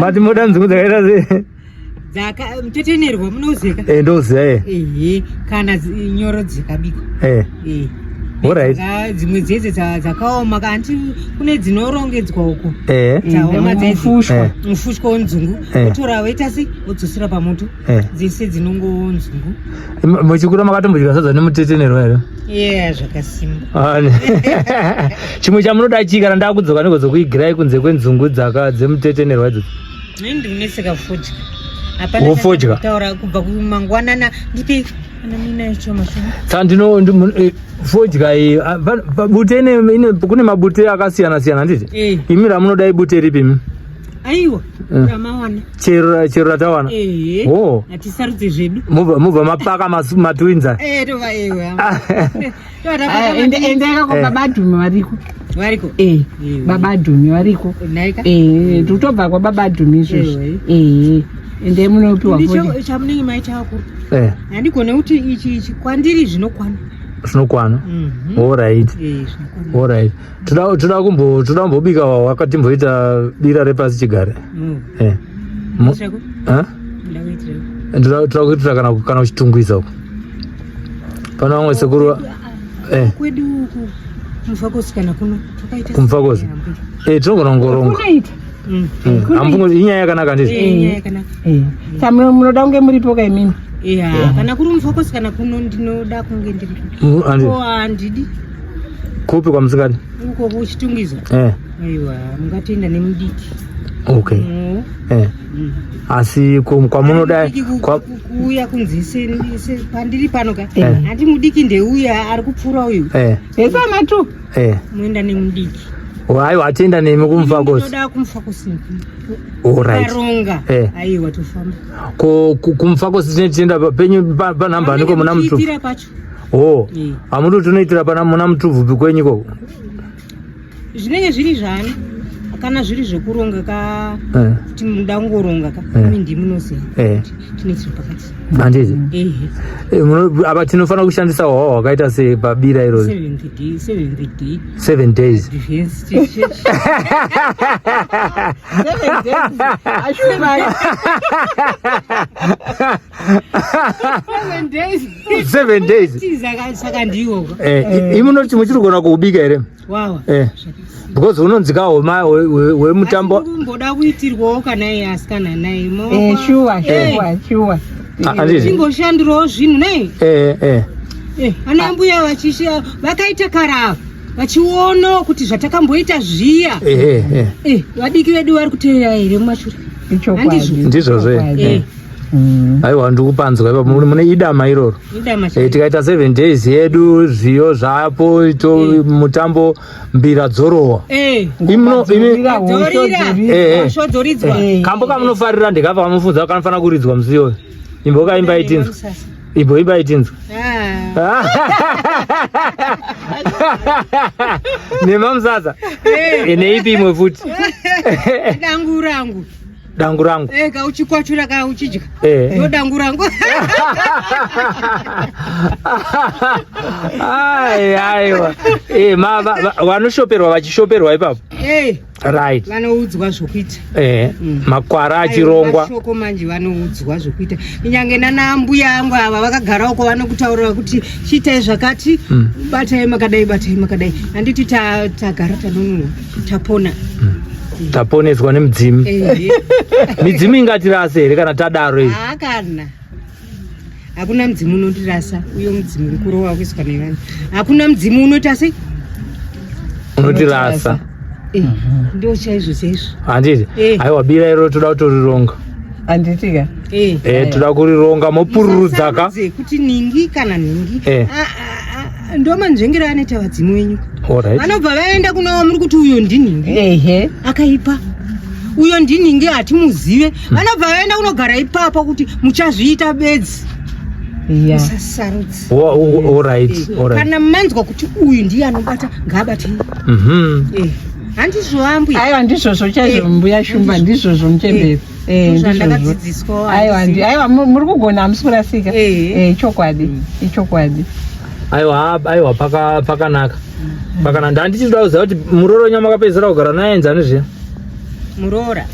Mati moda nzungu dzakaita sei? Mutetenerwa munozeka. Ndoziya kana nyoro dzikabikwa. Alright. Dzimwe dzedze dzakaoma kanti kune dzinorongedzwa uko. Dzaoma dzefushwa. Mufushwa wenzungu. Otora woita sei wodzosera pamoto. Dzese dzinongonzungu. Muchikura makatombodya sadza nemutetenerwa here? Zvakasimba. Chimwe chamunoda chii kana ndakudzoka nekozokuigirai kunze kwenzungu dzemutetenerwa idzodzo? Ndinoneseka fodya. Wofodya? Taura kubva kumangwanana ndipe kana mina icho mashoma. Fodya iyi bute kune mabute akasiyana siyana nditi? Imira munodai bute ripi imi? Aiwa, ramawana. Chero ratawana? Hatisarudze zvedu. Mubva mapaka matwinza? Tova ewa. Ende akakomba badhume variko. Variko? Babadhume variko. Naika? Tutobva kwababadhume izvozvo. Ende munopiwa fodya. Ndicho chamunenge maita akuru. Handikone kuti ichi kwandiri zvinokwana. Zvinokwana? Alright. Alright. Toda kumbobika wakatimboita dira repasi chigare. Toda kuitira kana uchitungwisa uko. Pana vamwe sekuru kwedu uku kumfakosi kana kuno takaita kumfakosi. Tinogona kungoronga. Ambungo inyaya yakanaka ndizvo? Inyaya yakanaka. Saka munoda kunge muripo kaimini? Kana kuri mufakosi kana kuno ndinoda kunge ndiripo. Handidi. Kupi kwamusingadi? Uko kuchitungwiza. Aiwa, mungatoenda nemudiki. Okay. Asi kwamunoda kuuya kunzi pandiri pano ka handi mudiki ndeuya ari kupfuura uyu. Esana tu. Muenda nemudiki. Aiwa, atienda nemi kumfakosi. Ndoda kumfakosi. Alright. Karonga. Aiwa, tofamba. Kumfakosi tienda penyu panhamba niko muna mutu. Kuitira pacho. Amudu tunoitira pana muna mutubvupi kwenyu koko? Zvinenge zviri zvani. Kana zviri zvekuronga ka kuti muda kungoronga ka imi munoziva tinoitira pakati. Handiti? Apa tinofana kushandisa hwawa hwakaita sei pabira iroro? 7 days. 7 days. Saka ndiwo. Imunoti muchiri kugona kuubika here? Wawa. Because unonzika homa wemutambo. Mboda kuitirwawo kana iye asikana naye. Sure. Chingoshandirawo zvinhu nei? Ana mbuya vachisha vakaita karava vachiona kuti zvatakamboita zviya. Vadiki vedu vari kuteerera here mumashure? Ndizvozve. Aiwa, ndikupanzwa ipapo mune idama iroro. Tikaita 7 days yedu zviyo zvapo mutambo mbira dzorohwa. Kambo kamunofarira ndikapa kamufunza kanofanira kuridzwa musi iyoyo. Imbo kaimba itinzwa. Imbo imba itinzwa. Nema musasa. Neipi imwe futi. Dangu rangu. Kauchikwachura kauchidya. Ndo dangu rangu. Aiwa. Vanoshoperwa vachishoperwa ipapo. Right. Vanoudzwa zvokuita. Makwara achirongwa. Mashoko manje vanoudzwa zvokuita. Kunyange nana mbuya angu ava vakagara uko vanokutaurira kuti chiitai zvakati, batai makadai. Handiti tagara tanonono tapona. Taponeswa nemudzimu. Midzimu ingatirasa here kana tadaro izvi? Kana hakuna mudzimu unotirasa, uyo mudzimu uri kurohwa kuiswa nevanhu. Hakuna mudzimu unoita sei? Unotirasa. Ndo chaizvo chaizvo. Handiti? Aiwa, bira iro toda kutorironga. Handitika? Toda kurironga mopururudza ka? Kuti ningi kana ningi. Ndo manzvengero anoita vadzimu wenyu. Vanobva vaenda kuno muri kuti uyo ndiningi. Akaipa. Uyo ndiningi hatimuzive. Vanobva vaenda kunogara ipapa kuti muchazviita bedzi. Musasarudzi. Alright. Kana manzwa kuti uyu ndiye anobata ngabatei. Handizvo ambuya. Aiwa, ndizvozvo chaizvo mbuya Shumba, ndizvozvo muchemberi. Ndizvozvo. Aiwa, muri kugona hamusi kurasika. Ichokwadi. Aiwa, pakanaka. Ndanditi toda kuziva kuti muroro nyama makapedzera kugara naye enzani zviya? Muroora.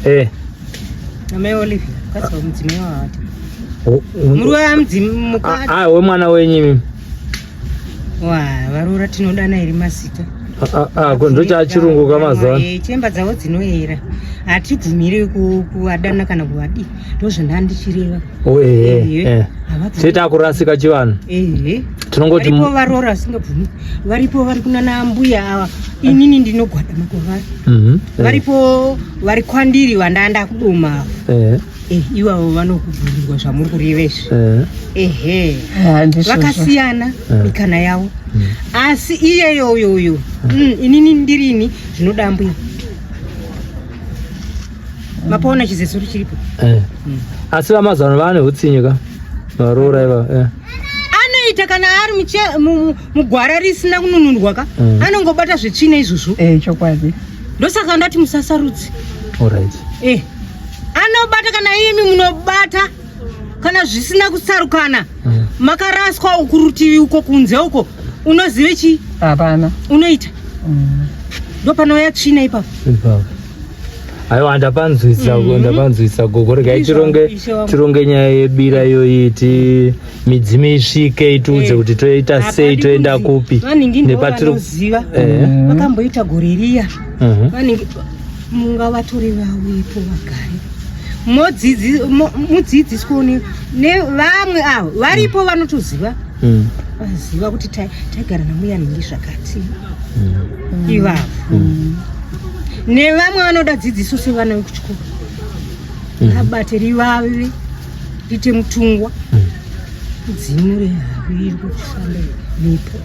Amai Olivia. Katsa mudzimai wawati. Muroora mudzimai mukadzi. We mwana wenyu. Varoora tinodana iri mazita. Ndo chachirungu kamazuva. Chemba dzavo dzinoyera. Hatibvumiri kuadana kana kuvadi. Ndozvandandichireva. Tita kurasika chivanhu. Tinongoti varipo varoora vasingabvumi. Varipo vari kunana mbuya ava. Inini ndinogwada makwavari. Varipo vari kwandiri vandanda kudoma. Ivavo vanokubvumirwa zvamuri kurevesva. Vakasiyana mikana yavo. Asi iyeyoyoyo inini ndirini zvinoda mbuya. Mapaona chizesuri chiripo. Asi vamazano vane hutsinyika. Varoora iva. Anoita kana ari mugwara risina kununurwa ka. Anongobata zvetsvina izvozvo. Chokwadi. Ndosaka ndati musasarudzi. Alright. Anobata kana imi munobata. Kana zvisina kutsarukana. Makaraswa ukurutivi uko kunze uko. Unozive chi? Hapana. Unoita. Ndopanouya tsvina ipapo. Aiwa ndapanzwisa gogo regai tironge nyaya yebira yoiti midzimi isvike itiudze kuti toita sei toenda kupi nepatinoziva vakamboita gore riya vanenge mungavatori vawepo vagare mudzidziswa nevamwe avo varipo vanotoziva vaziva kuti taigara namuya nhingi zvakati ivavo nevamwe vanoda dzidziso sevana vekuchikoro abate rivave rite mutungwa dzimure havi iri kufamba nepo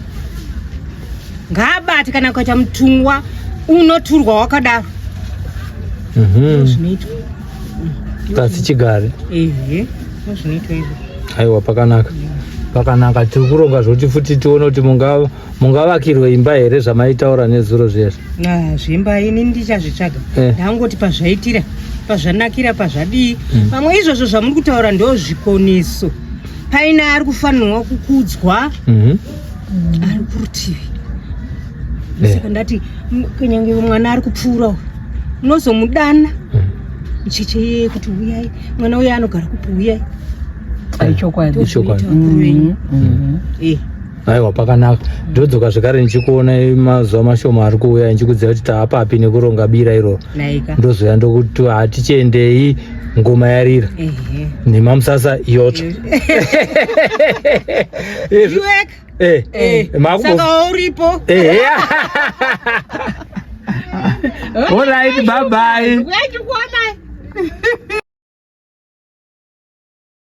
ngaabate kana kuita mutungwa unoturwa wakadaro zvinoitwa kasi chigare zvinoitwa izvo. Aiwa pakanaka tiri kuronga zvoti futi tione kuti mungavakirwe imba here zvamaitaura nezuro zveshe. Zvimba ini ndichazvitsvaga ndangoti pazvaitira pazvanakira pazvadii pamwe izvozvo zvamuri kutaura ndo zvikoniso paina ari kufanirwa kukudzwa ari kurutivi. Saka ndati kunyange mwana ari kupfuura unozomudana mucheche yeye kuti uyai mwana uya anogara kupi uyai. Chokwadi. Aiwa pakanaka ndodzoka zvekare ndichikuona mazuva mashoma ari kuuya ndichikudziva kuti taapapi nekuronga bira iro ndozoya ndokuti hatichiendei ngoma yarira nemamusasa yotsva saka uripo. Alright, bye bye.